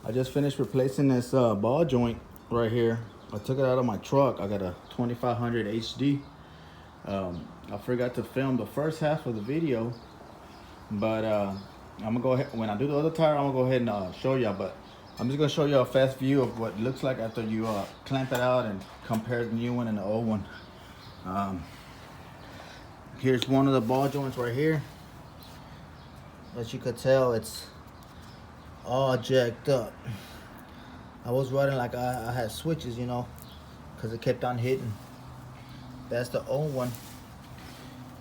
I just finished replacing this ball joint right here. I took it out of my truck. I got a 2500 HD. I forgot to film the first half of the video, but I'm gonna go ahead. When I do the other tire, I'm gonna go ahead and show y'all. But I'm just gonna show you a fast view of what it looks like after you clamp it out and compare the new one and the old one. Here's one of the ball joints right here. As you could tell, it's all jacked up. I was running like I had switches, you know, because it kept on hitting. That's the old one.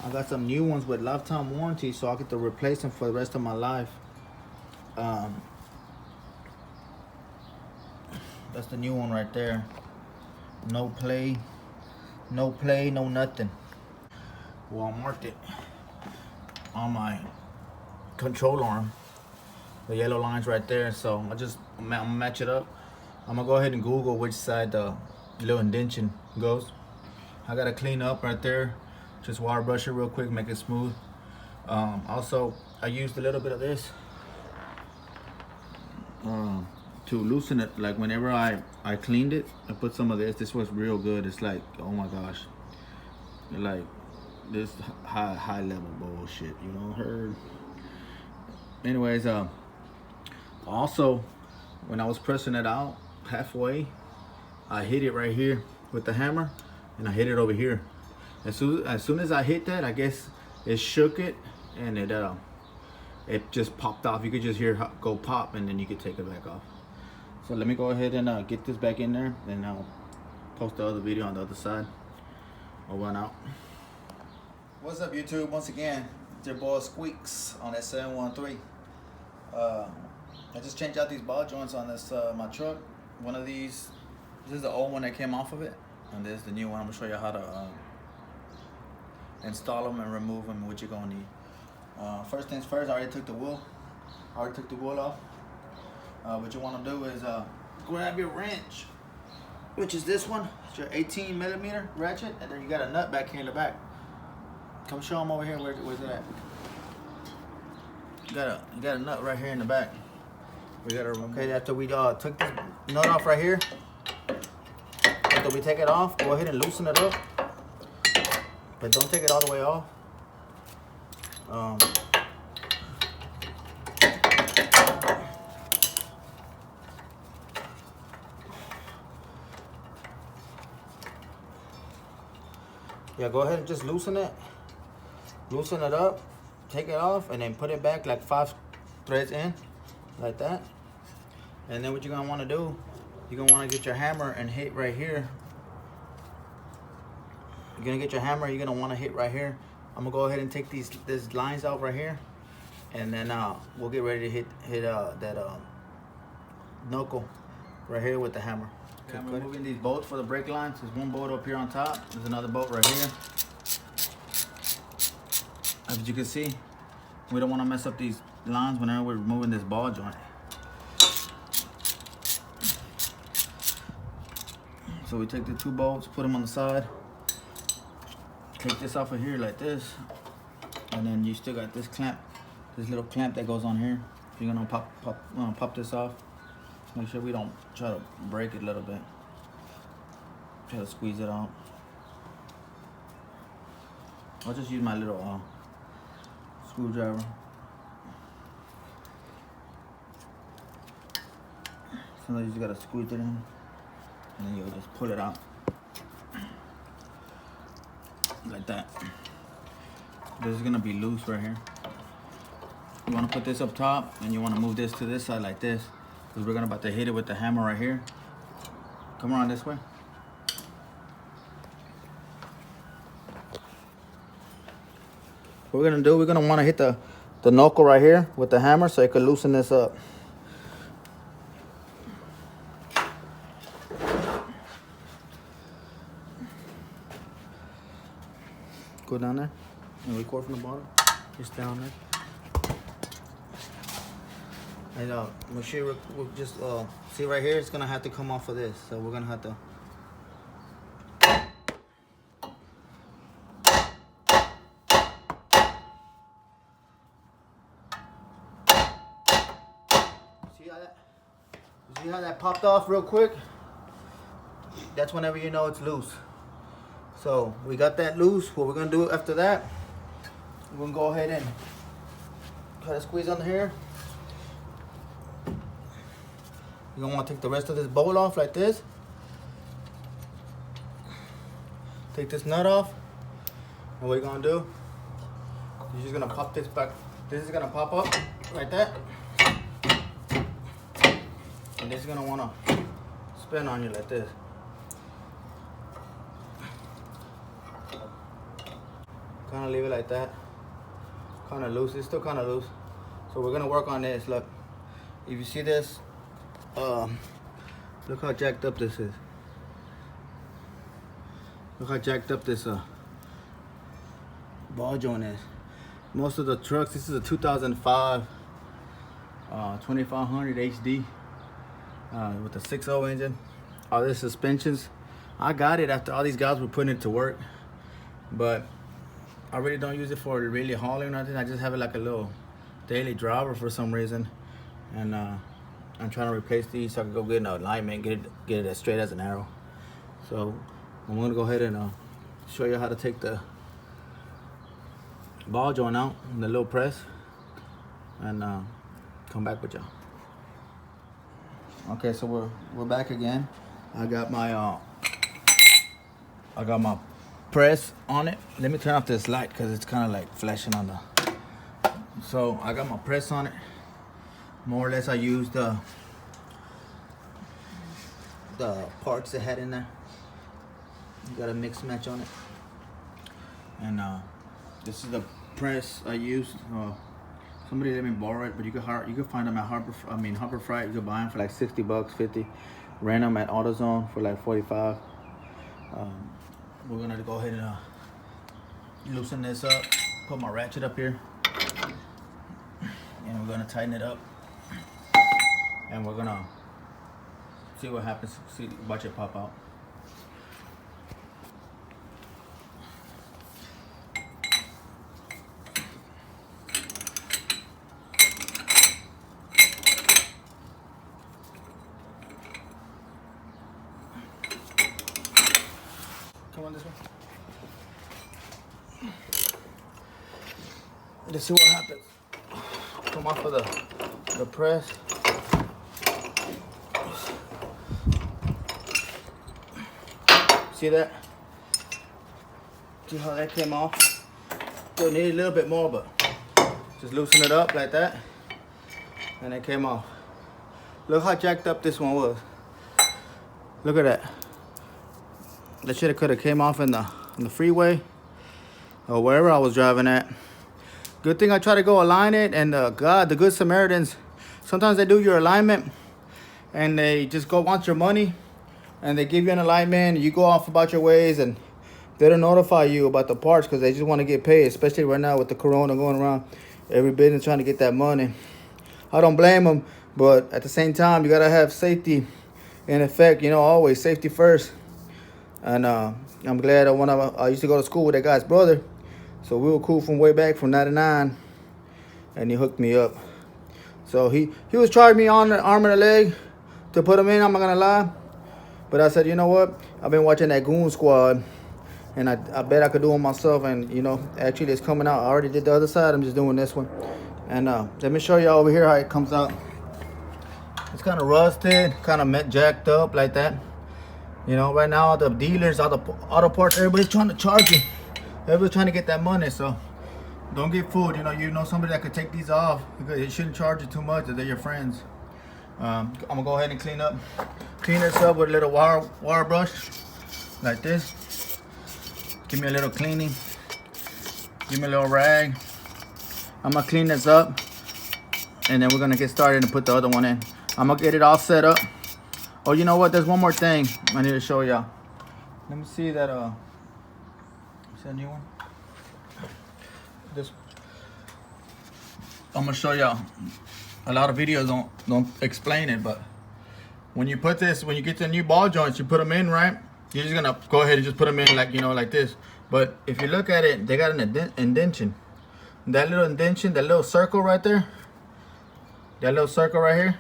I got some new ones with lifetime warranty, so I get to replace them for the rest of my life. That's the new one right there. No play, no nothing. Well, I marked it on my control arm. The yellow line's right there, so I'm gonna match it up. I'm gonna go ahead and Google which side the little indentation goes. I gotta clean up right there. Just water brush it real quick, make it smooth. Also, I used a little bit of this to loosen it. Like whenever I cleaned it, I put some of this. This was real good. It's like, oh my gosh, like this high level bullshit, you know. Heard. Anyways, also when I was pressing it out halfway, I hit it right here with the hammer, and I hit it over here. As soon as I hit that, I guess it shook it, and it just popped off. You could just hear it go pop, and then you could take it back off. So let me go ahead and get this back in there, and I'll post the other video on the other side. Over and out. What's up, YouTube? Once again, it's your boy Squeaks on that 713. I just changed out these ball joints on this my truck. One of these, this is the old one that came off of it, and this is the new one. I'm gonna show you how to install them and remove them, what you're gonna need. First things first, I already took the wool. Off. What you want to do is grab your wrench, which is this one. It's your 18 millimeter ratchet, and then you got a nut back here in the back. Come show them over here. Where's it at? You got a nut right here in the back. We gotta remove. Okay, after we took this nut off right here, after we take it off, go ahead and loosen it up, but don't take it all the way off. Yeah, go ahead and just loosen it up, take it off, and then put it back like 5 threads in, like that. And then what you're gonna want to do, you're gonna want to get your hammer and hit right here. You're gonna get your hammer, you're gonna want to hit right here. I'm gonna go ahead and take these lines out right here, and then we'll get ready to hit that knuckle right here with the hammer. Okay, I'm removing these bolts for the brake lines. There's one bolt up here on top. There's another bolt right here. As you can see, we don't want to mess up these lines whenever we're removing this ball joint. So we take the 2 bolts, put them on the side. Take this off of here like this, and then you still got this clamp, this little clamp that goes on here. You're gonna pop this off. Make sure we don't try to break it a little bit. Try to squeeze it out. I'll just use my little screwdriver. Sometimes you just gotta squeeze it in, and then you'll just pull it out like that. This is gonna be loose right here. You wanna put this up top, and you wanna move this to this side like this, because we're about to hit it with the hammer right here. Come around this way. What we're gonna do, we're gonna wanna hit the knuckle right here with the hammer so it could loosen this up. Go down there and record from the bottom. Just down there. And make sure we'll just see right here, it's gonna have to come off of this. So we're gonna have to see how that See how that popped off real quick? That's whenever you know it's loose. So we got that loose. What we're gonna do after that, we're gonna go ahead and try to squeeze under here. You're gonna want to take the rest of this bowl off like this. Take this nut off. And what you're gonna do, you're just gonna pop this back. This is gonna pop up like that. And this is gonna wanna spin on you like this. Kind of leave it like that. Kind of loose. It's still kind of loose. So we're gonna work on this. Look, if you see this, look how jacked up this is. Look how jacked up this ball joint is. Most of the trucks, this is a 2005 2500 HD with a 6.0 engine. All the suspensions, I got it after all these guys were putting it to work, but I really don't use it for really hauling or nothing. I just have it like a little daily driver for some reason, and I'm trying to replace these so I can go get an alignment, get it as straight as an arrow. So I'm gonna go ahead and show you how to take the ball joint out in the little press, and come back with y'all. Okay, so we're back again. I got my press on it. Let me turn off this light because it's kind of like flashing on the. So I got my press on it. More or less, I used the parts they had in there. You got a mix match on it, and this is the press I used. Somebody let me borrow it, but you could find them at Harbor Freight. You could buy them for like 60 bucks, 50. Rent them at AutoZone for like 45. We're gonna go ahead and loosen this up. Put my ratchet up here, and we're gonna tighten it up. And we're gonna see what happens. Watch it pop out. Come on this way. Let's see what happens. Come off of the press. See that? See how that came off? Still need a little bit more, but just loosen it up like that, and it came off. Look how jacked up this one was. Look at that. That shit could have came off in the freeway or wherever I was driving at. Good thing I try to go align it, and God, the Good Samaritans, sometimes they do your alignment and they just go want your money, and they give you an alignment and you go off about your ways, and they don't notify you about the parts because they just want to get paid, especially right now with the corona going around. Every business trying to get that money. I don't blame them, but at the same time, you got to have safety in effect, you know, always safety first. And I'm glad I used to go to school with that guy's brother, so we were cool from way back from '99, and he hooked me up. So he was charging me on the arm and the leg to put him in, I'm not gonna lie, but I said, you know what, I've been watching that Goon Squad, and I bet I could do it myself. And you know, actually it's coming out. I already did the other side, I'm just doing this one. And let me show y'all over here how it comes out. It's kind of rusted, kind of jacked up like that. You know, right now the dealers, all the auto parts, everybody's trying to charge you. Everybody's trying to get that money, so don't get fooled. You know somebody that could take these off because they shouldn't charge you too much if they're your friends. I'm gonna go ahead and clean this up with a little wire brush like this. Give me a little cleaning. Give me a little rag. I'm gonna clean this up, and then we're gonna get started and put the other one in. I'm gonna get it all set up. Oh, you know what? There's one more thing I need to show y'all. Let me see that. Is that a new one? This. I'm gonna show y'all. A lot of videos don't explain it, but when you get the new ball joints, you put them in, right? You're just gonna go ahead and just put them in like, you know, like this. But if you look at it, they got an indentation. That little indentation, that little circle right there, that little circle right here,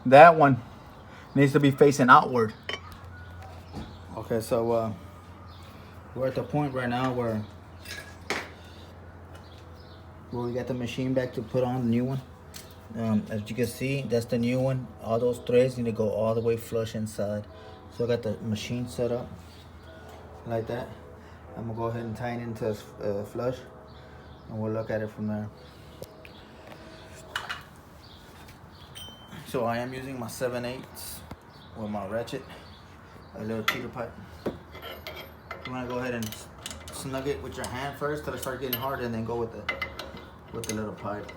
that one needs to be facing outward. Okay, so we're at the point right now where we got the machine back to put on the new one. As you can see, that's the new one. All those threads need to go all the way flush inside. So I got the machine set up like that. I'm gonna go ahead and tie it into flush, and we'll look at it from there. So I am using my 7/8 with my ratchet, a little cheater pipe. You wanna go ahead and snug it with your hand first till it starts getting hard, and then go with the little pipe.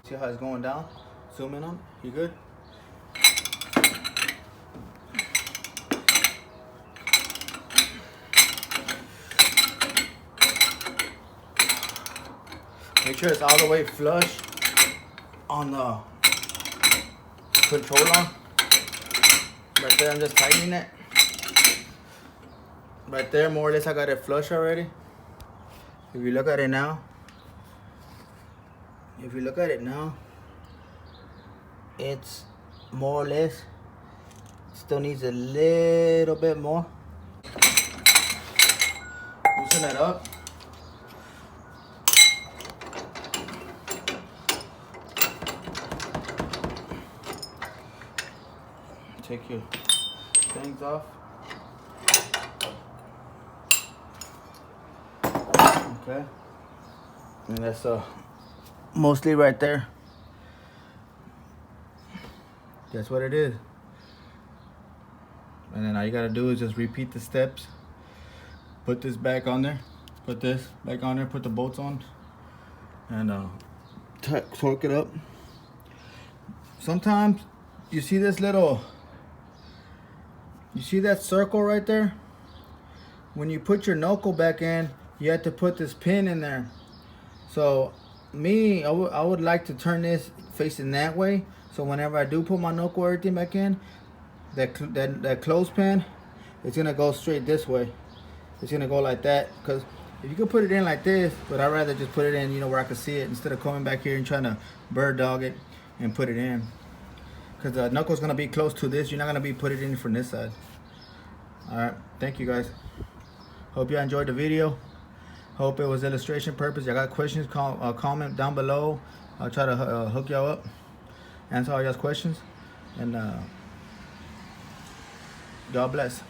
See how it's going down? Zoom in on it. You good? Make sure it's all the way flush on the control arm. Right there, I'm just tightening it. Right there, more or less I got it flush already. If you look at it now, it's more or less, still needs a little bit more. Loosen that up. Take your things off. Okay. And that's mostly right there. That's what it is. And then all you gotta do is just repeat the steps. Put this back on there. Put this back on there. Put the bolts on. And torque it up. Sometimes you see this little, you see that circle right there? When you put your knuckle back in, you have to put this pin in there. So me, I would like to turn this facing that way. So whenever I do put my knuckle or everything back in, that clothespin, it's gonna go straight this way. It's gonna go like that. Because if you could put it in like this, but I'd rather just put it in, you know, where I can see it instead of coming back here and trying to bird dog it and put it in. Because the knuckle's gonna be close to this. You're not gonna be put it in from this side. All right, thank you guys. Hope you enjoyed the video. Hope it was illustration purpose. Y'all got questions, comment down below. I'll try to hook y'all up, answer all y'all's questions, and God bless.